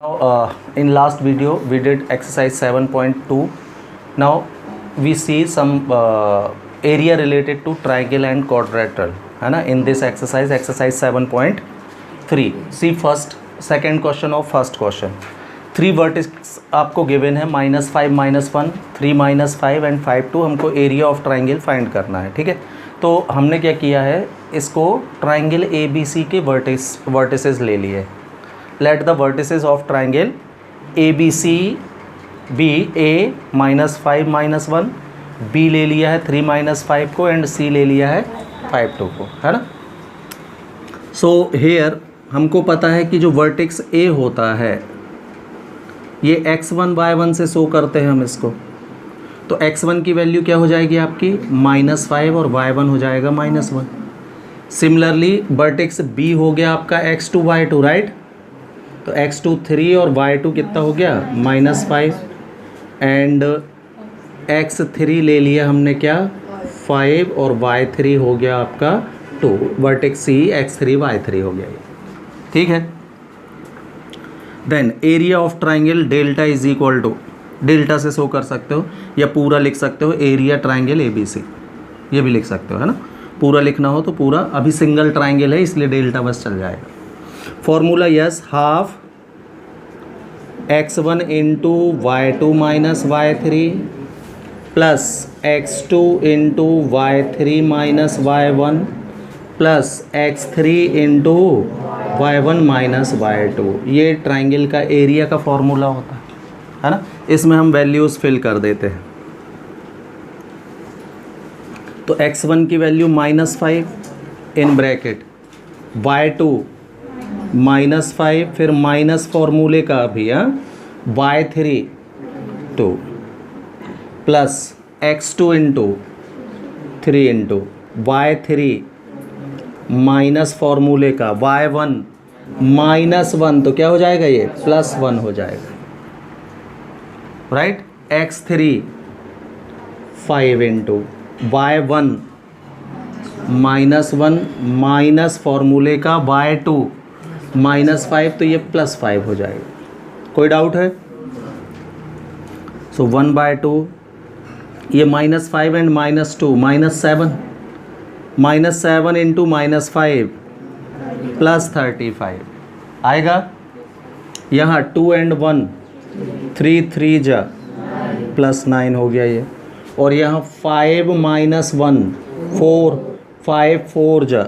In last video we did exercise 7.2. Now we see some area related to triangle and quadrilateral है ना. In this exercise 7.3 see first second question of first question. Three vertices आपको given है -5 -1 3 -5 and 5 2. हमको area of triangle find करना है. ठीक है, तो हमने क्या किया है, इसको ट्राइंगल ABC के वर्टिसेस ले लिए. Let the vertices of triangle ABC be A -5 -1, B ले लिया है 3 -5 को एंड C ले लिया है 5 2 को, है ना. सो हेयर हमको पता है कि जो वर्टेक्स A होता है ये x1 y1 से शो करते हैं हम इसको. तो x1 की वैल्यू क्या हो जाएगी आपकी -5 और y1 हो जाएगा -1. सिमिलरली वर्टेक्स B हो गया आपका x2 y2, राइट. तो x2 3 और y2 कितना हो गया -5 एंड x3 ले लिया हमने क्या 5 और y3 हो गया आपका 2. वर्टेक्स C x3 y3 हो गया. ठीक है. Then area of triangle delta is equal to, delta से शो कर सकते हो या पूरा लिख सकते हो एरिया ट्राइंगल ABC, ये भी लिख सकते हो, है ना. पूरा लिखना हो तो पूरा, अभी सिंगल ट्राइंगल है इसलिए डेल्टा बस चल जाएगा. Formula yes, half x1 into y2 minus y3 plus x2 into y3 minus y1 plus x3 into y1 minus y2. ये ट्राइंगल का एरिया का फॉर्मूला होता है ना. इसमें हम वैल्यूज़ फिल कर देते हैं. तो x1 की वैल्यू -5 इन ब्रैकेट, y2 -5, फिर माइनस फॉर्मूले का भी y3 2 plus x2 into 3 into y3 minus फॉर्मूले का y1 -1, तो क्या हो जाएगा ये +1 हो जाएगा, right. x3 5 into y1 -1 minus फॉर्मूले का y2 -5, तो ये +5 हो जाएगा. कोई डाउट है? सो 1/2 ये -5 एंड -2 -7 इंटू -5 +35 आएगा. यहाँ 2 एंड 1 3 3 जा +9 हो गया ये. और यहाँ 5 -1 4 5 4 जा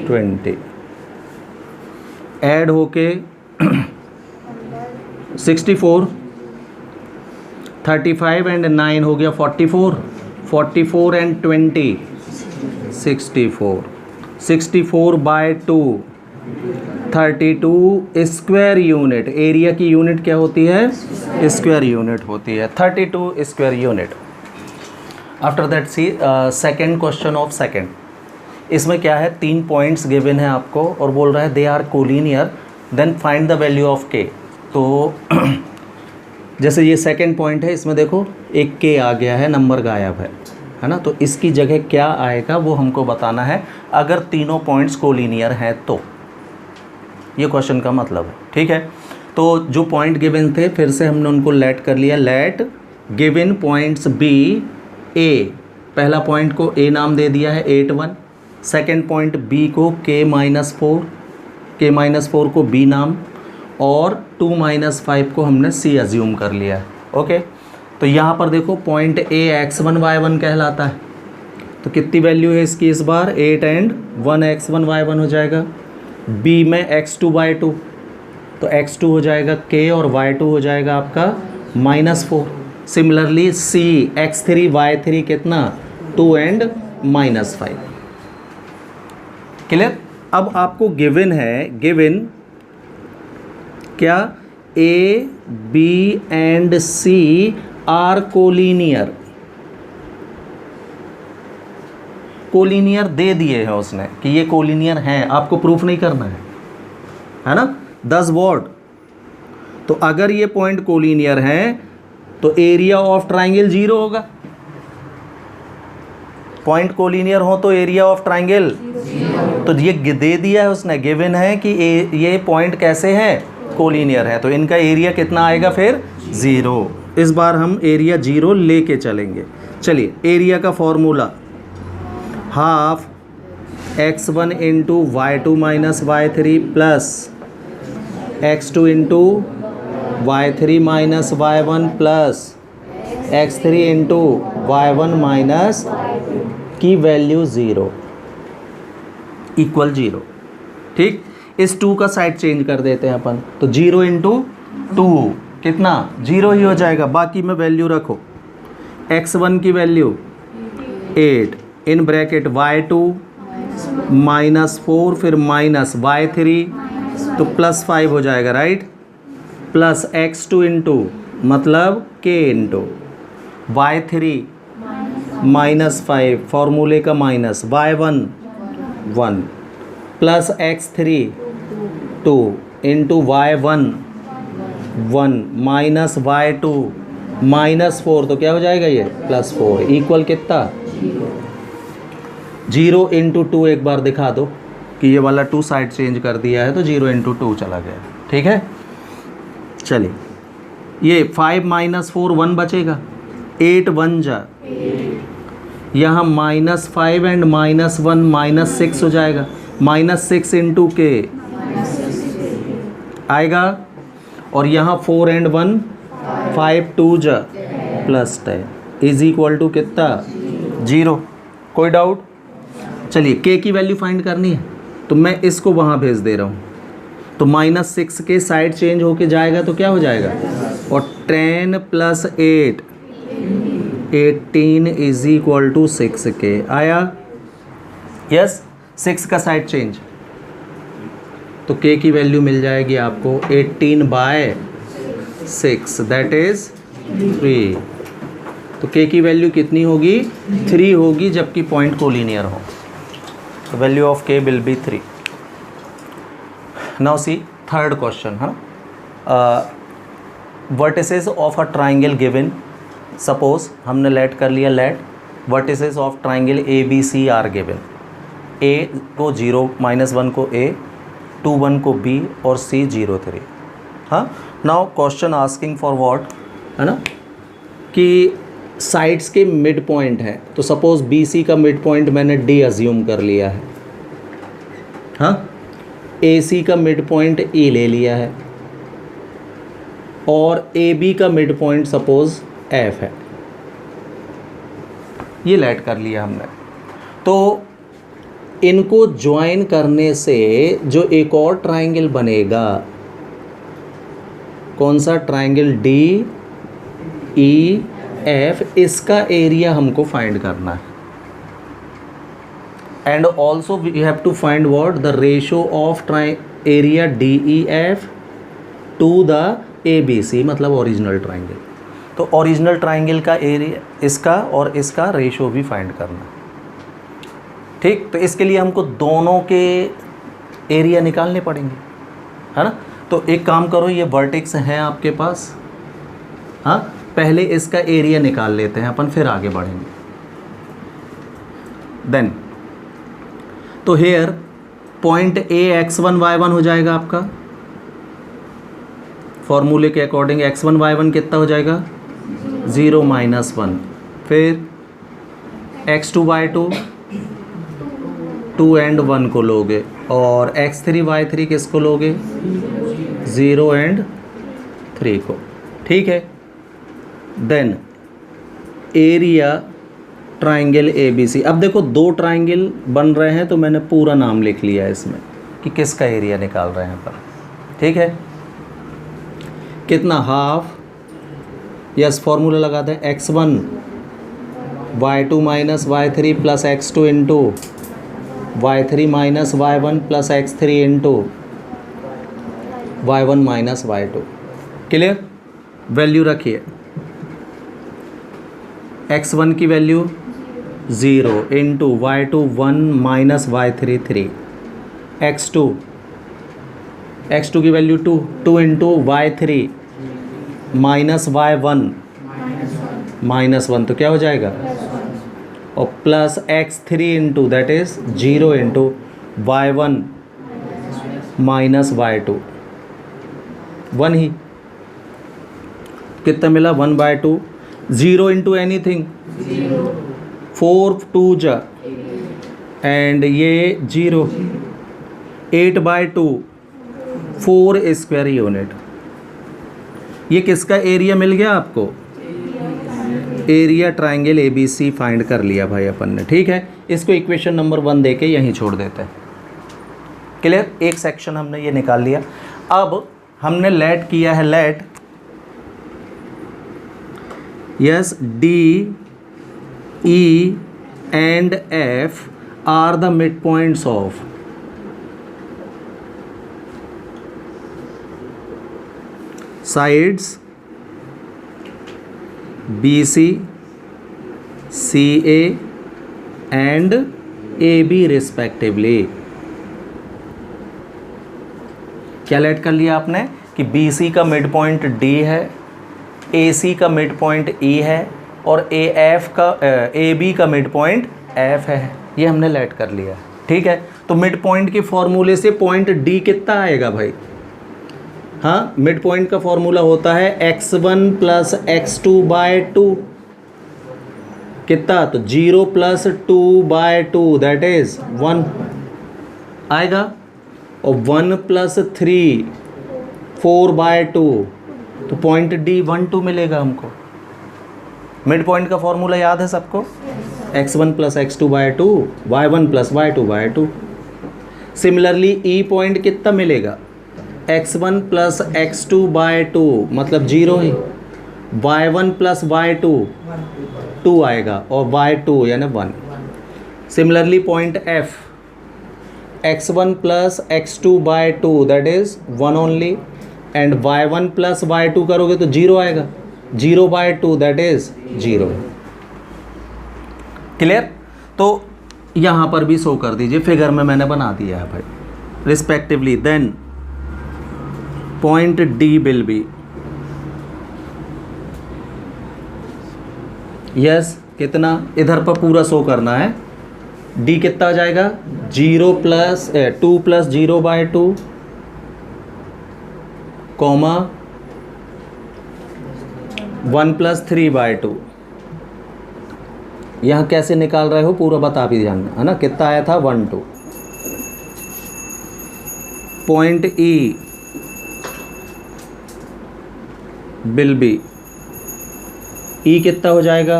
20 ऐड होके 64 35 एंड 9 हो गया 44 एंड 20 64/2 32 स्क्वायर यूनिट. एरिया की यूनिट क्या होती है, स्क्वायर यूनिट होती है, 32 square unit. After that see second question of second. इसमें क्या है, 3 पॉइंट्स गिवन है आपको और बोल रहा है they are collinear then find the value of k. तो जैसे ये सेकेंड पॉइंट है, इसमें देखो एक के आ गया है, नंबर गायब है ना. तो इसकी जगह क्या आएगा वो हमको बताना है अगर तीनों पॉइंट्स कोलिनियर हैं तो. ये क्वेश्चन का मतलब है. ठीक है, तो जो पॉइंट गिवन थे फिर से हमने उनको लेट कर लिया. लेट गिवन पॉइंट्स बी ए, पहला पॉइंट को ए नाम दे दिया है 8 1, सेकेंड पॉइंट बी को K-4 को बी नाम, और 2 -5 को हमने C अज्यूम कर लिया है. ओके, तो यहाँ पर देखो पॉइंट A x1 y1 कहलाता है. तो कितनी वैल्यू है इसकी इस बार 8 एंड 1 x1 y1 हो जाएगा. B में x2 y2, तो x2 हो जाएगा K और y2 हो जाएगा आपका -4. सिमिलरली C x3 y3 कितना 2 एंड -5. क्लियर. अब आपको गिवन है, गिवन क्या A B and C are collinear. Collinear दे दिए हैं उसने कि ये कोलिनियर हैं, आपको प्रूफ नहीं करना है ना. 10 वर्ड. तो अगर ये पॉइंट कोलिनियर हैं तो एरिया ऑफ ट्राइंगल 0 होगा. पॉइंट कोलिनियर हो तो एरिया ऑफ ट्राइंगल, तो ये दे दिया है उसने, गिवन है कि ये पॉइंट कैसे हैं कोलिनियर है, तो इनका एरिया कितना आएगा फिर 0। इस बार हम एरिया 0 लेके चलेंगे। चलिए, एरिया का formula half x1 into y2 minus y3 plus x2 into y3 minus y1 plus x3 into y1 minus की वैल्यू 0 इक्वल 0। ठीक, इस 2 का साइड चेंज कर देते हैं अपन, तो 0 इंटू 2 कितना 0 ही हो जाएगा। बाकी में वैल्यू रखो, x1 की value 8 in bracket y2 minus 4 फिर माइनस y3 तो प्लस 5 हो जाएगा, राइट। प्लस x2 इंटू मतलब k इंटू y3 माइनस 5 फॉर्मूले का minus y1 1 plus x3 2 into y1 1 minus y2 minus 4 तो क्या हो जाएगा ये प्लस 4 इक्वल कितना 0 इंटू 2। एक बार दिखा दो कि ये वाला 2 साइड चेंज कर दिया है तो 0 इंटू 2 चला गया। ठीक है, चलिए ये 5 माइनस 4 1 बचेगा, 8 1 जा, यहाँ माइनस 5 एंड माइनस 1 माइनस 6 हो जाएगा, माइनस 6 इंटू के आएगा, और यहाँ 4 एंड 1 5 2 जा प्लस 10 इज इक्वल टू कितना 0। कोई डाउट? चलिए, के की वैल्यू फाइंड करनी है तो मैं इसको वहाँ भेज दे रहा हूँ, तो माइनस 6 के साइड चेंज होके जाएगा तो क्या हो जाएगा, और 10 प्लस 8 18 इज इक्वल टू 6 के आया। यस, 6 का साइड चेंज, तो के की वैल्यू मिल जाएगी आपको 18 बाय 6 दैट इज 3। तो के की वैल्यू कितनी होगी 3 होगी, जबकि पॉइंट कोलिनियर हो, तो value of K will be 3। Now see third question. Vertices of a triangle given, suppose हमने लेट कर लिया, let vertices of triangle A B C are given, A को 0 माइनस 1 को ए, 2 1 को बी और सी 0 3। हाँ, now question asking for what, है ना, कि साइड्स के मिड पॉइंट है, तो सपोज बी सी का मिड पॉइंट मैंने डी अज्यूम कर लिया है, हाँ, ए सी का मिड पॉइंट ई ले लिया है, और ए बी का मिड पॉइंट सपोज एफ है, ये लेट कर लिया हमने। तो इनको ज्वाइन करने से जो एक और ट्राइंगल बनेगा, कौन सा ट्राइंगल, डी ई एफ, इसका एरिया हमको फाइंड करना है। And also we have to find what, the ratio of area D E F to the A B C, मतलब ओरिजिनल ट्राइंगल। तो ओरिजिनल ट्राइंगल का एरिया इसका और इसका रेशो भी फाइंड करना। ठीक, तो इसके लिए हमको दोनों के एरिया निकालने पड़ेंगे, है ना। तो एक काम करो, ये वर्टेक्स हैं आपके पास, हाँ, पहले इसका एरिया निकाल लेते हैं अपन, फिर आगे बढ़ेंगे। देन तो here point A x1 y1 हो जाएगा आपका, फॉर्मूले के अकॉर्डिंग x1 y1 कितना हो जाएगा 0 माइनस 1, फिर x2 y2 2 एंड 1 को लोगे, और x3 y3 किसको लोगे 0 एंड 3 को। ठीक है, then area triangle A B C. अब देखो 2 ट्राइंगल बन रहे हैं, तो मैंने पूरा नाम लिख लिया है इसमें कि किसका एरिया निकाल रहे हैं पर। ठीक है, कितना हाफ, यस फॉर्मूला लगा दें, x1 y2 minus y3 plus x2 into y3 minus y1 plus x3 into y1 minus y2। Clear? Value रखिए, x1 की value 0 into y2 1 minus y3 3, x2 की value 2 into y3 minus y1 minus 1 तो क्या हो जाएगा, और plus x3 into that is 0 into y1 minus y2। 1 ही, कितना मिला 1/2, 0 इंटू एनी थिंग 4 2 जा एंड ये 0, 8/2 4 स्क्वायर यूनिट। ये किसका एरिया मिल गया आपको? एरिया ट्राइंगल ABC फाइंड कर लिया भाई अपन ने, ठीक है। इसको इक्वेशन नंबर 1 देके यहीं छोड़ देते हैं। क्लियर? एक सेक्शन हमने ये निकाल लिया। अब हमने लेट किया है, let yes D E and F are the midpoints of sides BC, CA and AB respectively। क्या लेट कर लिया आपने कि BC का मिड पॉइंट D है, AC का मिड पॉइंट E है और AF का AB का मिड पॉइंट F है। ये हमने लेट कर लिया, ठीक है। तो मिड पॉइंट के फॉर्मूले से पॉइंट D कितना आएगा भाई? हाँ, मिड पॉइंट का फॉर्मूला होता है x1 प्लस x2/2, कितना? तो 0 प्लस 2/2 दैट इज 1 आएगा, और 1 प्लस 3 4/2, तो पॉइंट D 1 2 मिलेगा हमको। मिड पॉइंट का फॉर्मूला याद है सबको? x1 plus x2/2 y1 plus y2/2। Similarly E point कितना मिलेगा? x1 प्लस x2/2 मतलब 0 ही, y1 प्लस y2 2 आएगा और y2 यानी 1। Similarly point F x1 plus x2/2 that is 1 only, and y1 plus y2 करोगे तो 0 आएगा, 0/2 दैट इज 0। क्लियर? तो यहाँ पर भी शो कर दीजिए, फिगर में मैंने बना दिया है भाई respectively. Then point D will be yes कितना, इधर पर पूरा शो करना है। D कितना हो जाएगा? 0 प्लस 2 प्लस 0/2 कॉमा 1 प्लस 3/2। यहाँ कैसे निकाल रहे हो पूरा बता भी जानना है ना। कितना आया था? 1 2। Point E will be, E कितना हो जाएगा?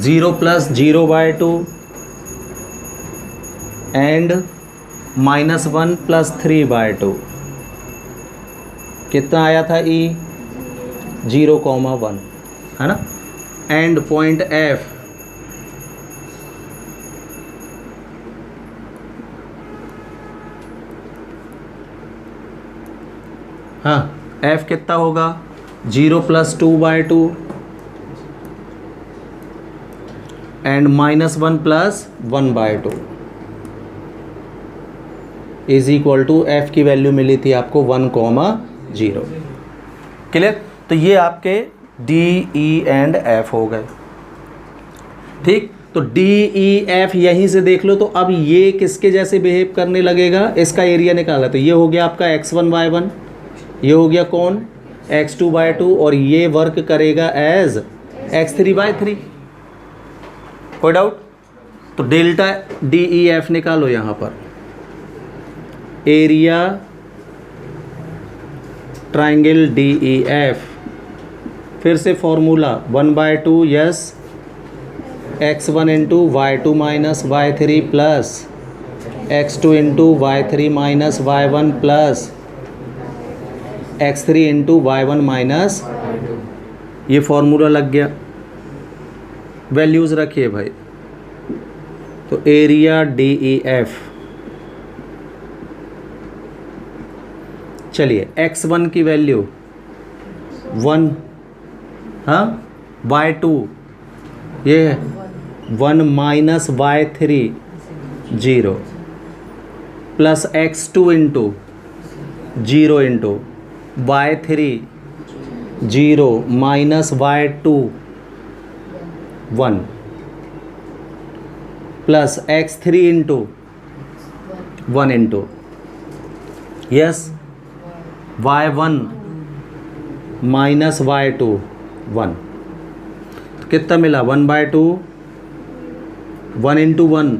0 प्लस 0/2 एंड -1 प्लस 3/2। कितना आया था E? 0,1 है ना। एंड पॉइंट F हाँ, F कितना होगा? 0 प्लस 2/2 एंड -1 plus 1/2 is equal to F की वैल्यू मिली थी आपको 1,0। क्लियर? तो ये आपके D, E एंड F हो गए, ठीक। तो D, E, F यहीं से देख लो। तो अब ये किसके जैसे बिहेव करने लगेगा? इसका एरिया निकाला, तो ये हो गया आपका x1 y1, ये हो गया कौन? x2/2, और ये वर्क करेगा एज x3/3। कोई डाउट? तो डेल्टा DEF निकालो यहाँ पर। एरिया ट्राइंगल DEF, फिर से formula 1/2 yes x1 into y2 minus y3 plus x2 into y3 minus y1 plus x3 into y1 minus, ये फॉर्मूला लग गया। वैल्यूज़ रखिए भाई। तो एरिया DEF, चलिए x1 की वैल्यू 1, हाँ, y2 ये है 1 minus y3 0 plus x2 into 0 into y3 0 minus y2 1 plus x3 into 1 into, yes y1 minus y2 1, तो कितना मिला 1/2, 1 इंटू 1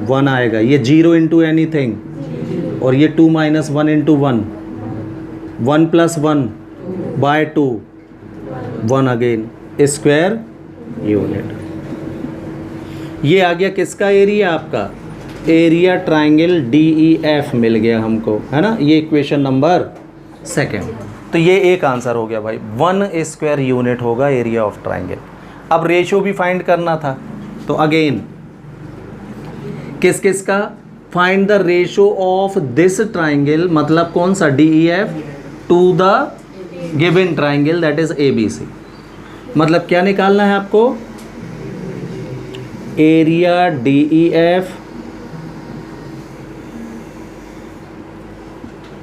1 आएगा, ये 0 इंटू एनीथिंग, और ये 2 minus 1 into 1 1 plus 1/2 1 again square unit. ये आ गया किसका एरिया, आपका एरिया ट्राइंगल DEF मिल गया हमको, है ना। ये इक्वेशन नंबर 2। तो ये एक आंसर हो गया भाई, 1 स्क्वायर यूनिट होगा एरिया ऑफ ट्राइंगल। अब रेशो भी फाइंड करना था, तो अगेन किस किस का, find the ratio of this triangle, मतलब कौन सा DEF to the given triangle that is ABC। मतलब क्या निकालना है आपको, area DEF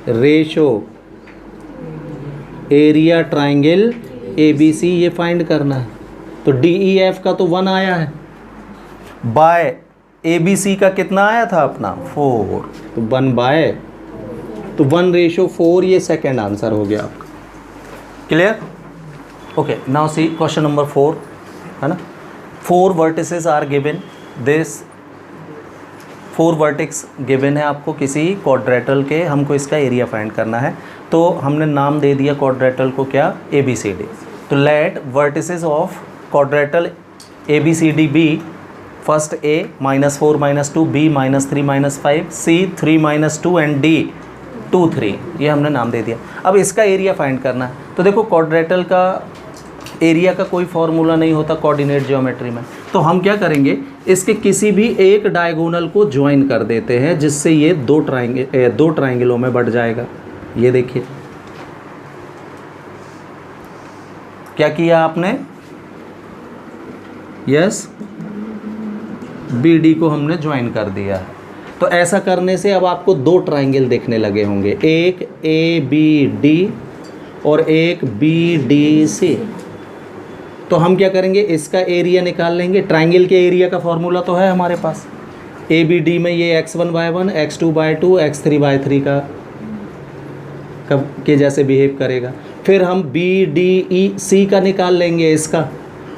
ratio area triangle ABC, ये फाइंड करना है। तो DEF का तो 1 आया है, बाय ABC का कितना आया था अपना 4, तो 1 बाय, तो 1/4, ये सेकेंड आंसर हो गया आपका। Clear? Okay, now see question number 4, है ना। 4 vertices are given, this 4 vertex given है आपको किसी क्वाड्रेटल के, हमको इसका एरिया फाइंड करना है। तो हमने नाम दे दिया क्वाड्रेटल को क्या, ABCD। तो let vertices of quadrilateral ABCD be, first A -4 -2, B -3 -5, C 3 -2 and D 2 3, ये हमने नाम दे दिया। अब इसका एरिया फाइंड करना है। तो देखो क्वाड्रेटल का एरिया का कोई फॉर्मूला नहीं होता कोऑर्डिनेट ज्योमेट्री में, तो हम क्या करेंगे, इसके किसी भी एक डायगोनल को ज्वाइन कर देते हैं, जिससे ये दो ट्राइंगलों में बढ़ जाएगा। ये देखिए क्या किया आपने, यस BD को हमने ज्वाइन कर दिया है। तो ऐसा करने से अब आपको 2 ट्राइंगल देखने लगे होंगे, एक ABD और एक BDC। तो हम क्या करेंगे, इसका एरिया निकाल लेंगे। ट्राइंगल के एरिया का फॉर्मूला तो है हमारे पास, ABD में ये x1/1 x2/2 x3/3 का कब के जैसे बिहेव करेगा। फिर हम BDEC का निकाल लेंगे इसका,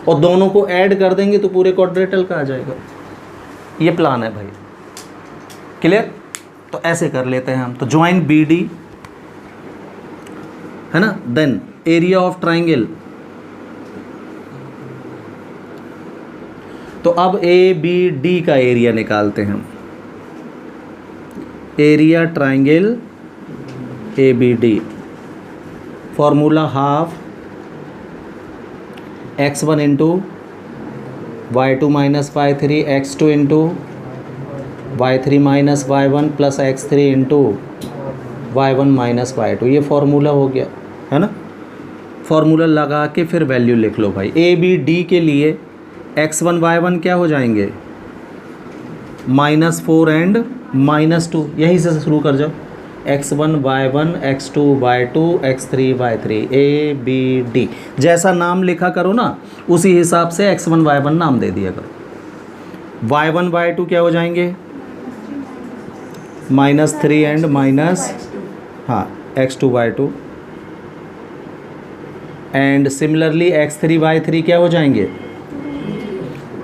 और दोनों को ऐड कर देंगे तो पूरे क्वाड्रेटल का आ जाएगा। ये प्लान है भाई, क्लियर? तो ऐसे कर लेते हैं हम। तो ज्वाइन BD, है ना, देन एरिया ऑफ ट्राइंगल। तो अब ABD का एरिया निकालते हैं हम, area triangle ABD, formula half x1 into y2 minus y3 x2 into y3 minus y1 plus x3 into y1 minus y2। ये फार्मूला हो गया, है ना। फार्मूला लगा के फिर वैल्यू लिख लो भाई। ABD के लिए x1 y1 क्या हो जाएंगे, -4 एंड -2, यहीं से शुरू कर जाओ। x1 y1 x2 y2 x3 y3 ABD, जैसा नाम लिखा करो ना उसी हिसाब से x1 y1 नाम दे दिया करो। y1 y2 क्या हो जाएंगे, -3 and x2 y2, and similarly x3 y3 क्या हो जाएंगे,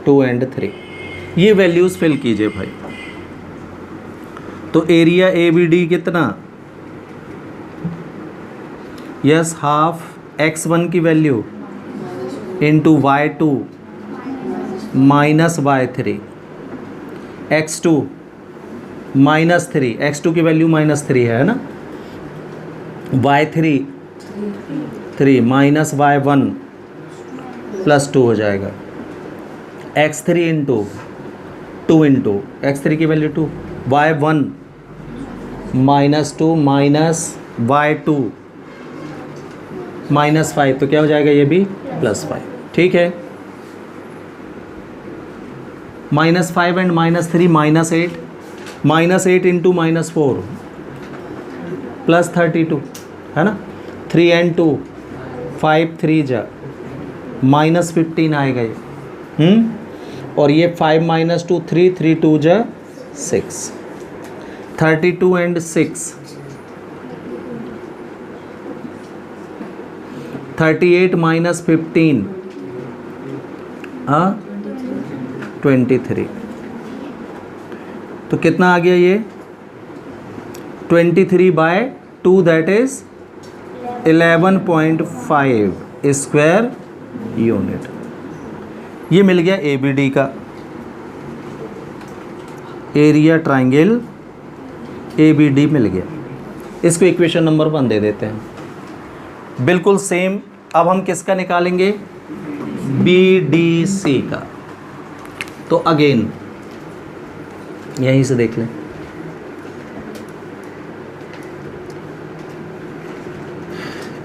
2 एंड 3। ये वैल्यूज़ फिल कीजिए भाई। तो एरिया ABD कितना, यस हाफ x1 की value into y2 minus y3 x2 -3, x2 की वैल्यू -3 है ना, y3 3 माइनस y1 +2 हो जाएगा, x3 इंटू 2 इंटू x3 की वैल्यू 2, y1 -2 माइनस y2 -5, तो क्या हो जाएगा ये भी +5, ठीक है। -5 एंड -3 -8, -8 इंटू -4 +32, है ना। 3 एंड 2 5 3 जा -15 आएगा ये, और ये 5 - 2 3 3 2 जा 6, 32 एंड 6 38 माइनस 15 23। तो कितना आ गया ये 23/2 दैट इज 11.5 स्क्वायर यूनिट। ये मिल गया ABD का एरिया ट्राइंगल ABD मिल गया। इसको इक्वेशन नंबर 1 दे देते हैं। बिल्कुल सेम अब हम किसका निकालेंगे BDC का। तो अगेन यहीं से देख लें,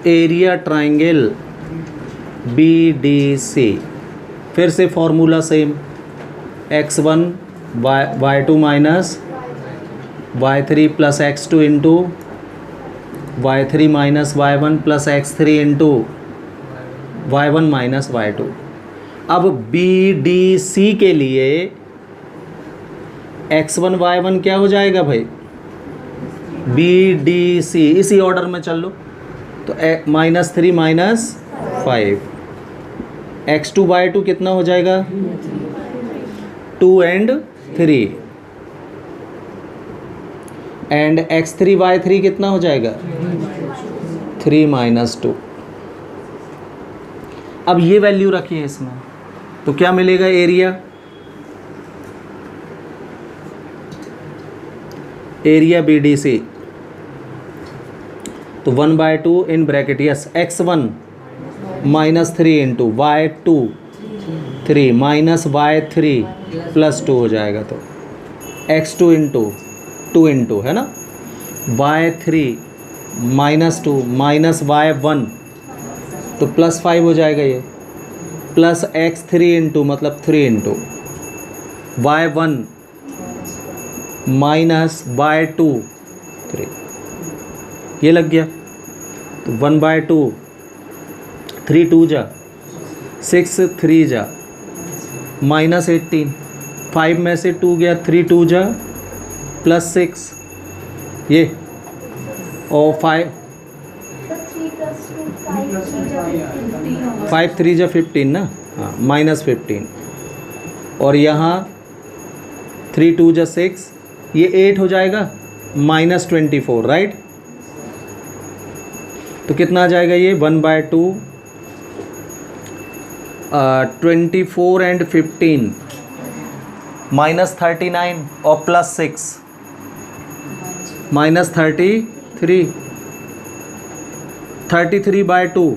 एरिया ट्राइंगल BDC, फिर से formula same x1 y2 minus y3 plus x2 into y3 minus y1 plus x3 into y1 minus y2। अब BDC के लिए x1 y1 क्या हो जाएगा भाई BDC, इसी ऑर्डर में चल लो। तो -3 माइनस 5 x2 y2 कितना हो जाएगा 2 and 3 एंड x3 y3 कितना हो जाएगा 3 माइनस 2। अब ये वैल्यू रखिए इसमें, तो क्या मिलेगा एरिया BDC। तो 1/2 in bracket yes x1 minus 3 into y2 3 minus y3 plus 2 हो जाएगा। तो x2 इंटू 2 इंटू है ना y3 माइनस 2 माइनस y1 तो प्लस 5 हो जाएगा ये, प्लस x3 इंटू मतलब 3 इंटू y1 माइनस y2 3, ये लग गया। तो 1/2 3 2 जा 6 3 जा माइनस 18 5 में से 2 गया 3 2 जा प्लस 6 ये और 5 3 जा 15 ना, हाँ माइनस 15 और यहाँ 3 2 जा 6 ये 8 हो जाएगा माइनस 24 राइट। तो कितना आ जाएगा ये 1/2 24 एंड 15 माइनस 39 और प्लस 6 माइनस 33 33/2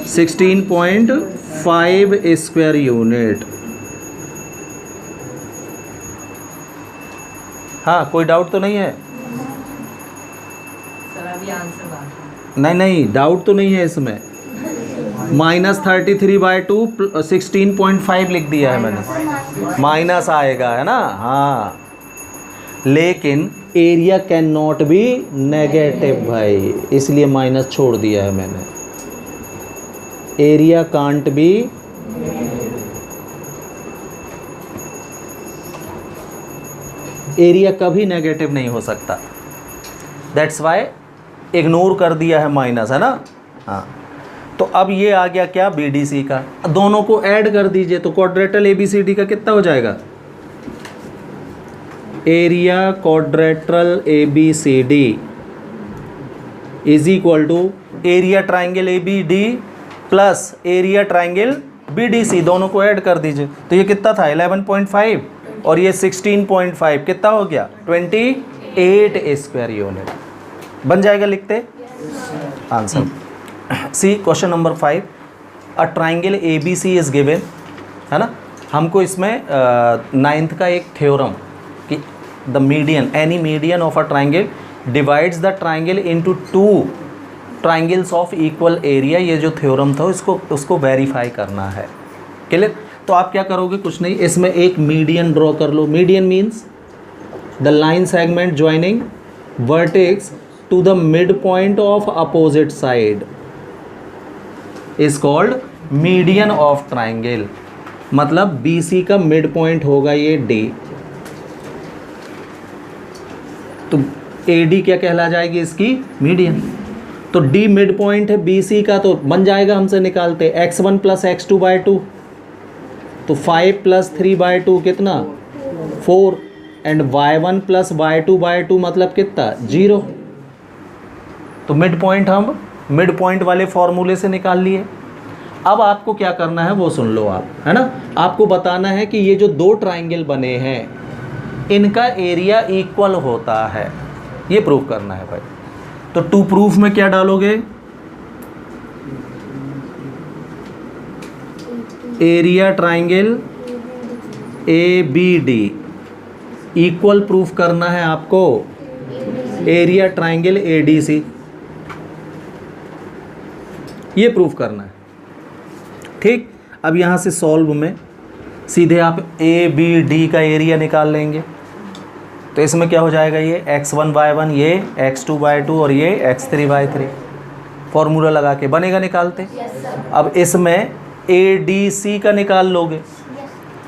16.5 स्क्वायर यूनिट। हाँ कोई डाउट तो नहीं है सर अभी आंसर बाकी। नहीं डाउट तो नहीं है इसमें। -33/2 16.5 लिख दिया है मैंने, माइनस आएगा है ना। हाँ लेकिन area can not be negative भाई, इसलिए माइनस छोड़ दिया है मैंने। एरिया कांट बी एरिया कभी नेगेटिव नहीं हो सकता, दैट्स वाई इग्नोर कर दिया है माइनस है ना। हाँ तो अब ये आ गया क्या BDC का, दोनों को ऐड कर दीजिए तो क्वाड्रेटल ABCD का कितना हो जाएगा area quadrilateral ABCD is equal to area triangle ABD plus area triangle BDC, दोनों को ऐड कर दीजिए। तो ये कितना था 11.5 और ये 16.5 कितना हो गया 28 स्क्वायर यूनिट बन जाएगा। लिखते answer see question number 5 a triangle ABC is given है ना। हमको इसमें 9th का एक थ्योरम कि the median any median of a triangle divides the triangle into 2 triangles of equal area, ये जो थ्योरम था उसको वेरीफाई करना है। क्लियर। तो आप क्या करोगे, कुछ नहीं, इसमें एक मीडियन ड्रॉ कर लो। Median means the line segment joining vertex to the mid point of opposite side is called median of triangle. मतलब BC का मिड पॉइंट होगा ये D, तो AD क्या कहला जाएगी इसकी मीडियन। तो डी मिड पॉइंट है बी सी का, तो बन जाएगा हमसे निकालते x1 प्लस x2/2, तो 5 प्लस 3/2 कितना 4, एंड y1 प्लस y2/2 मतलब कितना 0। तो मिड पॉइंट हम मिड पॉइंट वाले फॉर्मूले से निकाल लिए। अब आपको क्या करना है वो सुन लो आप, है ना। आपको बताना है कि ये जो दो ट्राइंगल बने हैं इनका एरिया इक्वल होता है, ये प्रूफ करना है भाई। तो टू प्रूफ में क्या डालोगे, area triangle A B D equal proof करना है आपको area triangle A D C, ये प्रूफ करना है। ठीक, अब यहाँ से सॉल्व में सीधे आप ए बी डी का एरिया निकाल लेंगे। तो इसमें क्या हो जाएगा, ये x1/1, ये x2/2 और ये x3/3, फॉर्मूला लगा के बनेगा निकालते। अब इसमें ए डी सी का निकाल लोगे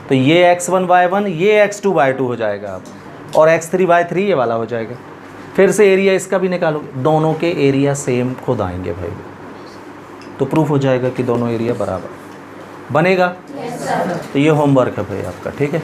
तो ये x1/1 ये x2/2 हो जाएगा अब, और x3/3 ये वाला हो जाएगा। फिर से एरिया इसका भी निकालोगे, दोनों के एरिया सेम खुद आएंगे भाई, तो प्रूफ हो जाएगा कि दोनों एरिया बराबर बनेगा। तो ये होमवर्क है भाई आपका, ठीक है।